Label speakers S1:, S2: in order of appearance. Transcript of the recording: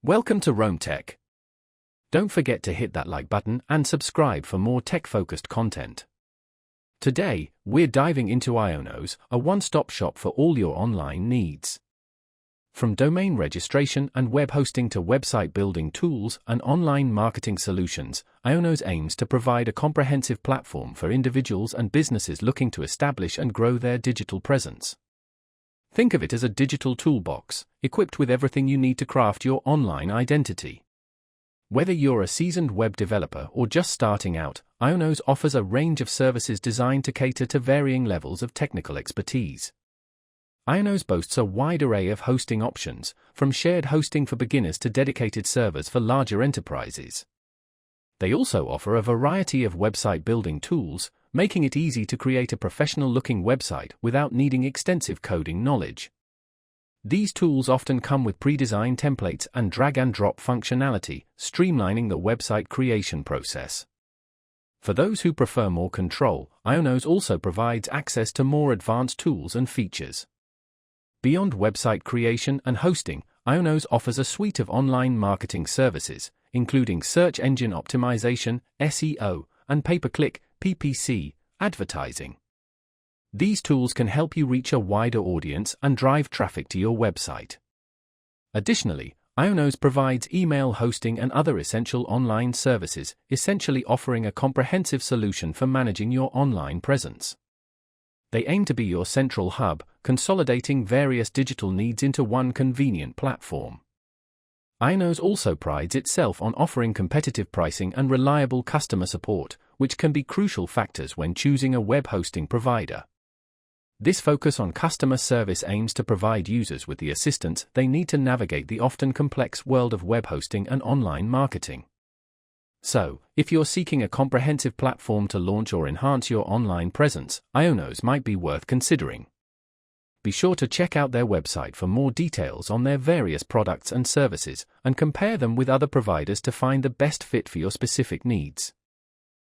S1: Welcome to Rome Tech. Don't forget to hit that like button and subscribe for more tech-focused content. Today, we're diving into IONOS, a one-stop shop for all your online needs. From domain registration and web hosting to website building tools and online marketing solutions, IONOS aims to provide a comprehensive platform for individuals and businesses looking to establish and grow their digital presence. Think of it as a digital toolbox, equipped with everything you need to craft your online identity. Whether you're a seasoned web developer or just starting out, IONOS offers a range of services designed to cater to varying levels of technical expertise. IONOS boasts a wide array of hosting options, from shared hosting for beginners to dedicated servers for larger enterprises. They also offer a variety of website building tools, making it easy to create a professional-looking website without needing extensive coding knowledge. These tools often come with pre-designed templates and drag-and-drop functionality, streamlining the website creation process. For those who prefer more control, IONOS also provides access to more advanced tools and features. Beyond website creation and hosting, IONOS offers a suite of online marketing services, including search engine optimization, SEO, and pay-per-click advertising. These tools can help you reach a wider audience and drive traffic to your website. Additionally, IONOS provides email hosting and other essential online services, essentially offering a comprehensive solution for managing your online presence. They aim to be your central hub, consolidating various digital needs into one convenient platform. IONOS also prides itself on offering competitive pricing and reliable customer support, which can be crucial factors when choosing a web hosting provider. This focus on customer service aims to provide users with the assistance they need to navigate the often complex world of web hosting and online marketing. So, if you're seeking a comprehensive platform to launch or enhance your online presence, IONOS might be worth considering. Be sure to check out their website for more details on their various products and services, and compare them with other providers to find the best fit for your specific needs.